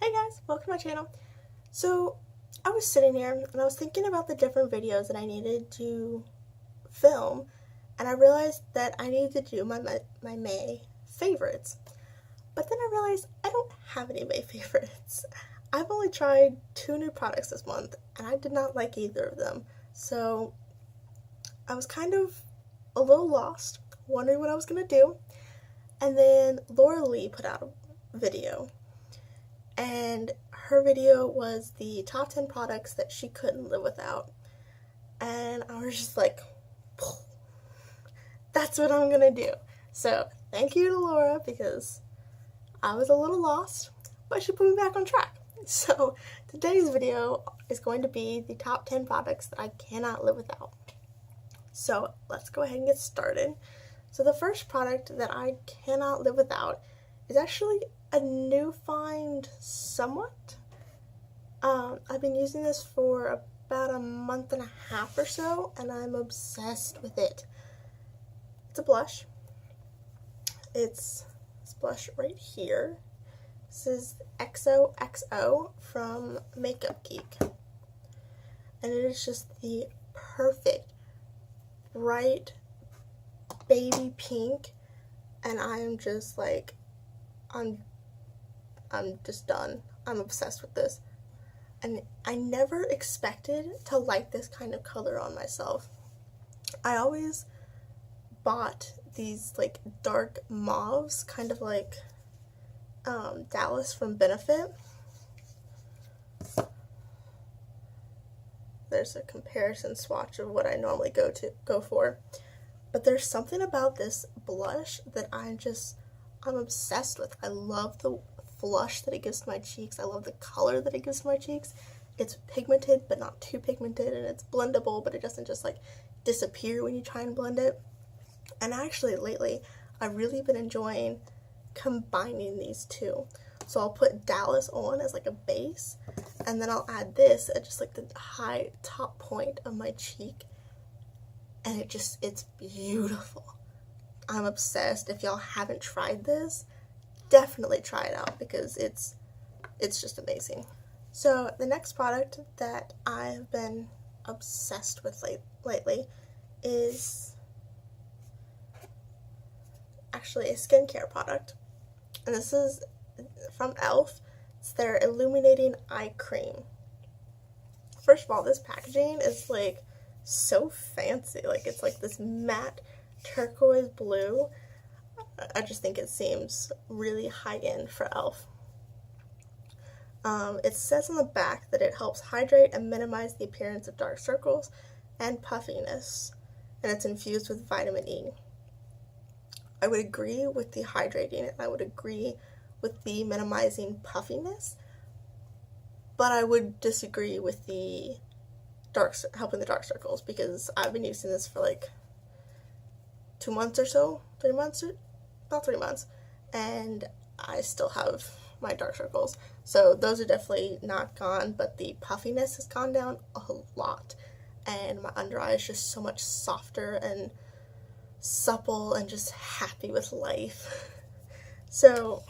Hey guys, welcome to my channel. So I was sitting here and I was thinking about the different videos that I needed to film, and I realized that I needed to do my May favorites. But then I realized I don't have any May favorites. I've only tried 2 new products this month and I did not like either of them. So I was kind of a little lost, wondering what I was gonna do. And then Laura Lee put out a video, and her video was the top 10 products that she couldn't live without. And I was just like, that's what I'm gonna do. So thank you to Laura, because I was a little lost, but she put me back on track. So today's video is going to be the top 10 products that I cannot live without. So let's go ahead and get started. So the first product that I cannot live without is actually a new find somewhat. I've been using this for about a month and a half or so, and I'm obsessed with it. It's a blush. It's this blush right here. This is XOXO from Makeup Geek. And it is just the perfect bright baby pink, and I am just like, I'm just done. I'm obsessed with this. And I never expected to like this kind of color on myself. I always bought these like dark mauves, kind of like Dallas from Benefit. There's a comparison swatch of what I normally go for. But there's something about this blush that I'm obsessed with. I love the flush that it gives to my cheeks. I love the color that it gives to my cheeks. It's pigmented, but not too pigmented, and it's blendable, but it doesn't just like disappear when you try and blend it. And actually lately, I've really been enjoying combining these two. So I'll put Dallas on as like a base, and then I'll add this at just like the high top point of my cheek. And it's beautiful. I'm obsessed. If y'all haven't tried this, definitely try it out, because it's just amazing. So the next product that I've been obsessed with lately is actually a skincare product. And this is from e.l.f. It's their Illuminating Eye Cream. First of all, this packaging is like so fancy. Like, it's like this matte turquoise blue. I just think it seems really high-end for e.l.f. It says on the back that it helps hydrate and minimize the appearance of dark circles and puffiness, and it's infused with vitamin E. I would agree with the hydrating, and I would agree with the minimizing puffiness, but I would disagree with the helping the dark circles, because I've been using this for like 2 months or so, 3 months, not 3 months, and I still have my dark circles. So those are definitely not gone, but the puffiness has gone down a lot, and my under eye is just so much softer and supple and just happy with life. So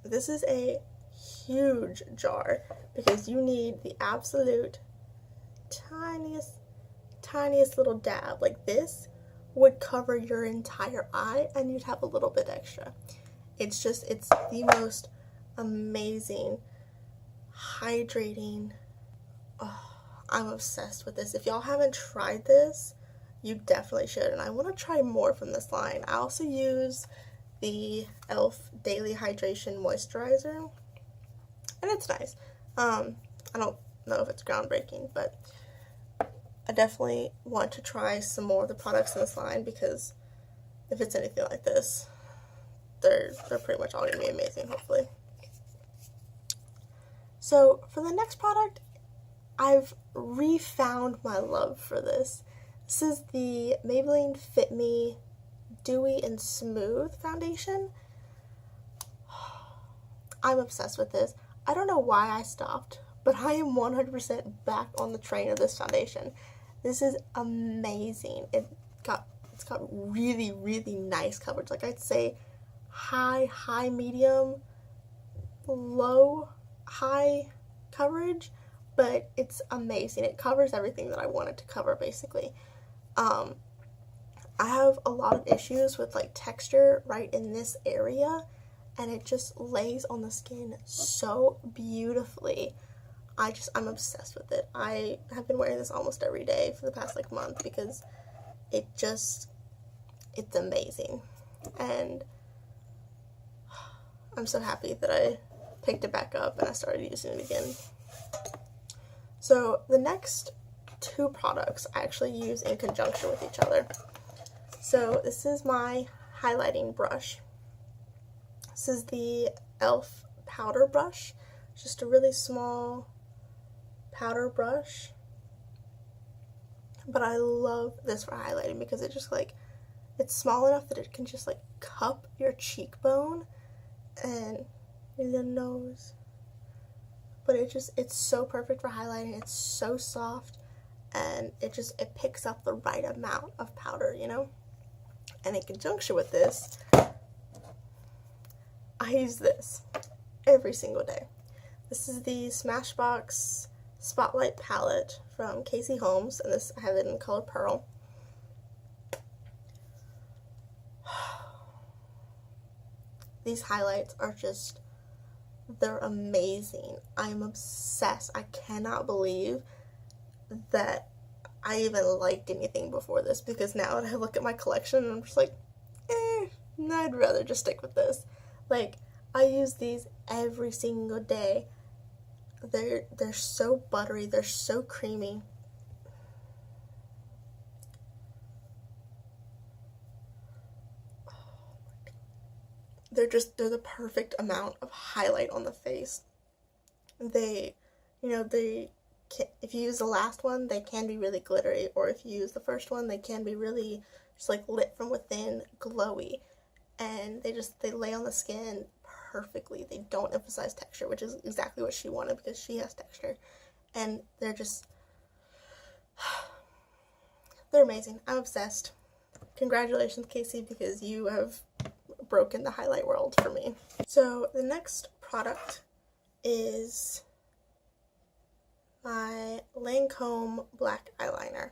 this is a huge jar, because you need the absolute tiniest little dab. Like, this would cover your entire eye and you'd have a little bit extra. It's the most amazing hydrating. Oh, I'm obsessed with this. If y'all haven't tried this, you definitely should, and I want to try more from this line. I also use the e.l.f. Daily Hydration Moisturizer, and it's nice. I don't know if it's groundbreaking, but I definitely want to try some more of the products in this line, because if it's anything like this, they're pretty much all going to be amazing, hopefully. So for the next product, I've refound my love for this. This is the Maybelline Fit Me Dewy and Smooth Foundation. I'm obsessed with this. I don't know why I stopped, but I am 100% back on the train of this foundation. This is amazing. It's got really, really nice coverage. Like, I'd say high, medium, low high coverage, but it's amazing. It covers everything that I want it to cover, basically. I have a lot of issues with like texture right in this area, and it just lays on the skin so beautifully. I'm obsessed with it. I have been wearing this almost every day for the past like month because it's amazing. And I'm so happy that I picked it back up and I started using it again. So the next two products I actually use in conjunction with each other. So this is my highlighting brush. This is the e.l.f. powder brush. It's just a really small powder brush. But I love this for highlighting because it just like, it's small enough that it can just like cup your cheekbone and your nose. But it's so perfect for highlighting. It's so soft, and it picks up the right amount of powder, you know? And in conjunction with this, I use this every single day. This is the Smashbox Spotlight palette from Casey Holmes, and I have it in color Pearl. These highlights are they're amazing. I'm obsessed. I cannot believe that I even liked anything before this, because now that I look at my collection, I'm just like, I'd rather just stick with this. Like, I use these every single day. They're so buttery, they're so creamy. They're the perfect amount of highlight on the face. If you use the last one, they can be really glittery, or if you use the first one, they can be really just like lit from within, glowy, and they lay on the skin perfectly. They don't emphasize texture, which is exactly what she wanted because she has texture, and they're amazing. I'm obsessed. Congratulations, Casey, because you have broken the highlight world for me. So the next product is my Lancome black eyeliner.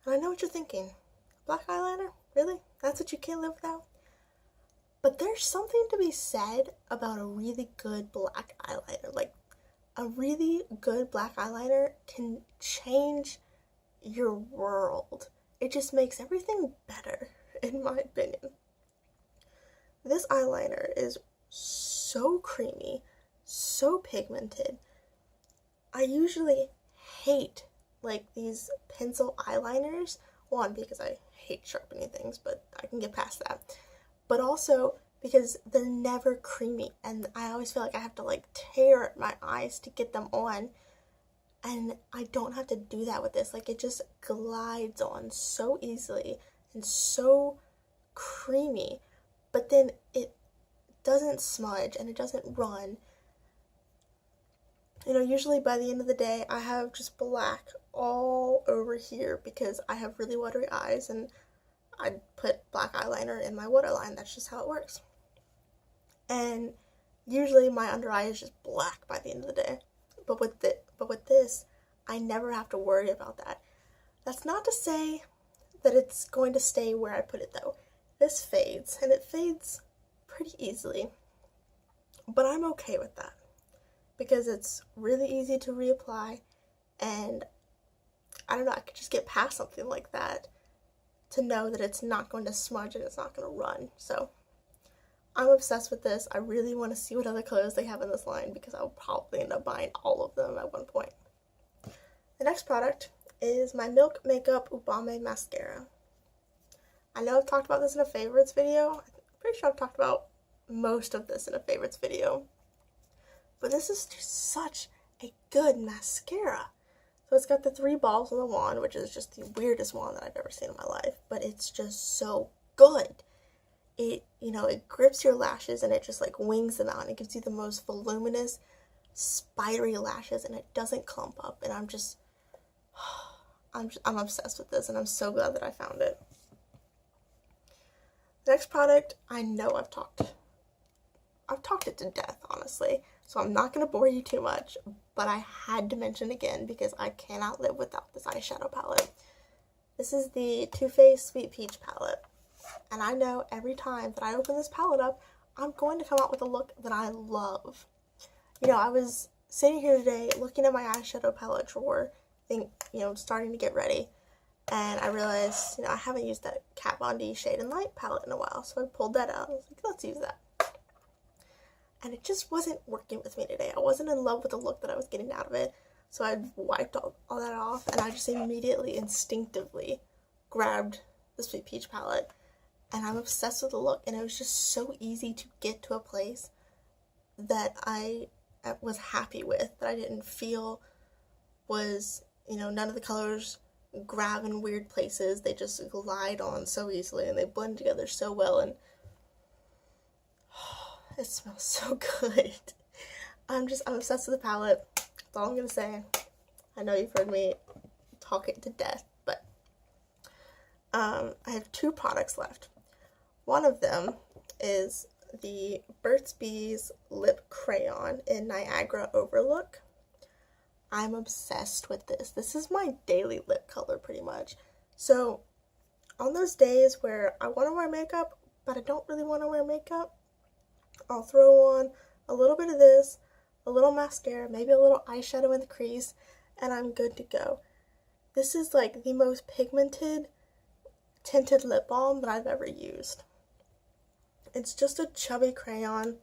And I know what you're thinking. Black eyeliner? Really? That's what you can't live without? But there's something to be said about a really good black eyeliner. Like, a really good black eyeliner can change your world. It just makes everything better, in my opinion. This eyeliner is so creamy, so pigmented. I usually hate like these pencil eyeliners. One, because I hate sharpening things, but I can get past that. But also because they're never creamy, and I always feel like I have to like tear my eyes to get them on. And I don't have to do that with this. Like, it just glides on so easily and so creamy. But then it doesn't smudge and it doesn't run. You know, usually by the end of the day, I have just black all over here because I have really watery eyes, and I put black eyeliner in my waterline. That's just how it works. And usually my under eye is just black by the end of the day. But with this, I never have to worry about that. That's not to say that it's going to stay where I put it, though. This fades, and it fades pretty easily, but I'm okay with that because it's really easy to reapply, and I don't know, I could just get past something like that to know that it's not going to smudge and it's not going to run. So I'm obsessed with this. I really want to see what other colors they have in this line because I'll probably end up buying all of them at one point. The next product is my Milk Makeup Ubame Mascara. I know I've talked about this in a favorites video. I'm pretty sure I've talked about most of this in a favorites video. But this is just such a good mascara. So it's got the 3 balls on the wand, which is just the weirdest wand that I've ever seen in my life. But it's just so good. It grips your lashes and it just like wings them out. And it gives you the most voluminous, spidery lashes, and it doesn't clump up. And I'm obsessed with this, and I'm so glad that I found it. The next product, I know I've talked it to death, honestly. So I'm not going to bore you too much, but I had to mention again because I cannot live without this eyeshadow palette. This is the Too Faced Sweet Peach palette. And I know every time that I open this palette up, I'm going to come out with a look that I love. You know, I was sitting here today looking at my eyeshadow palette drawer, starting to get ready. And I realized, I haven't used that Kat Von D Shade and Light palette in a while. So I pulled that out. I was like, let's use that. And it just wasn't working with me today. I wasn't in love with the look that I was getting out of it. So I wiped all that off, and I just immediately, instinctively grabbed the Sweet Peach palette. And I'm obsessed with the look, and it was just so easy to get to a place that I was happy with, that I didn't feel was, none of the colors grab in weird places. They just glide on so easily, and they blend together so well, and it smells so good. I'm obsessed with the palette. That's all I'm gonna say. I know you've heard me talk it to death, but I have 2 products left. One of them is the Burt's Bees Lip Crayon in Niagara Overlook. I'm obsessed with this. This is my daily lip color pretty much. So on those days where I want to wear makeup, but I don't really want to wear makeup, I'll throw on a little bit of this, a little mascara, maybe a little eyeshadow in the crease, and I'm good to go. This is like the most pigmented tinted lip balm that I've ever used. It's just a chubby crayon.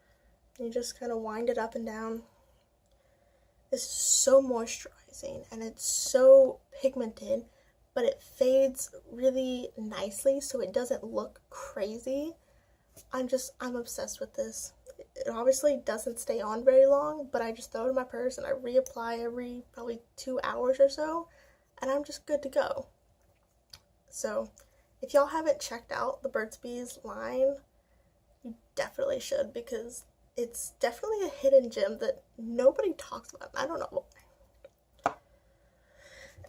You just kind of wind it up and down. It's so moisturizing, and it's so pigmented, but it fades really nicely so it doesn't look crazy. I'm obsessed with this. It obviously doesn't stay on very long, but I just throw it in my purse and I reapply every probably 2 hours or so, and I'm just good to go. So if y'all haven't checked out the Burt's Bees line, you definitely should, because it's definitely a hidden gem that nobody talks about. I don't know.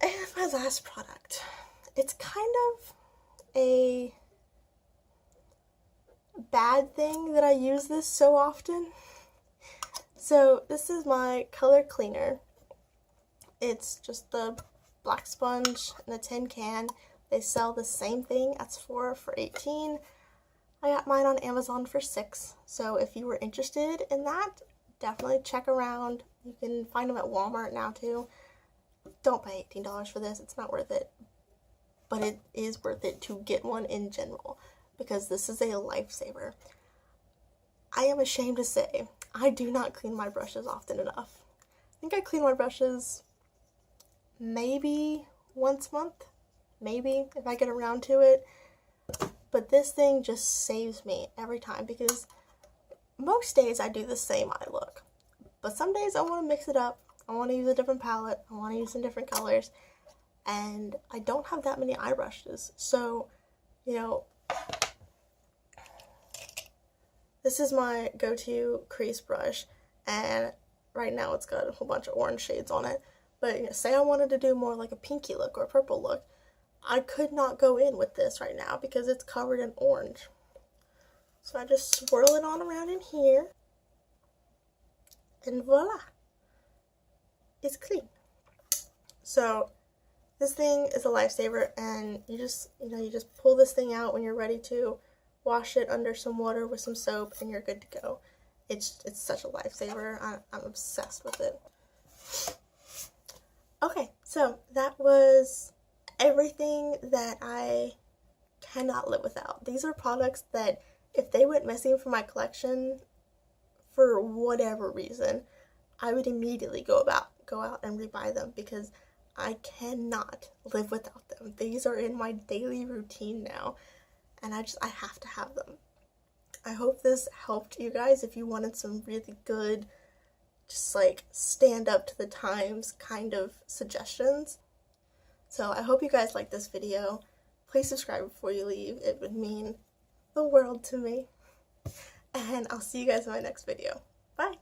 And my last product. It's kind of a bad thing that I use this so often. So this is my color cleaner. It's just the black sponge in a tin can. They sell the same thing at Sephora for $18. I got mine on Amazon for $6. So if you were interested in that, definitely check around. You can find them at Walmart now too. Don't pay $18 for this. It's not worth it. But it is worth it to get one in general, because this is a lifesaver. I am ashamed to say I do not clean my brushes often enough. I think I clean my brushes maybe once a month, maybe if I get around to it. But this thing just saves me every time, because most days I do the same eye look. But some days I want to mix it up. I want to use a different palette. I want to use some different colors. And I don't have that many eye brushes. So, this is my go-to crease brush, and right now it's got a whole bunch of orange shades on it. But say I wanted to do more like a pinky look or a purple look, I could not go in with this right now because it's covered in orange. So I just swirl it on around in here, and voila, it's clean. So this thing is a lifesaver, and you just pull this thing out when you're ready to wash it under some water with some soap, and you're good to go. It's such a lifesaver. I'm obsessed with it. Okay, so that was everything that I cannot live without. These are products that if they went missing from my collection for whatever reason, I would immediately go out and rebuy them, because I cannot live without them. These are in my daily routine now, and I have to have them. I hope this helped you guys if you wanted some really good, just like stand up to the times kind of suggestions. So I hope you guys like this video. Please subscribe before you leave. It would mean the world to me. And I'll see you guys in my next video. Bye!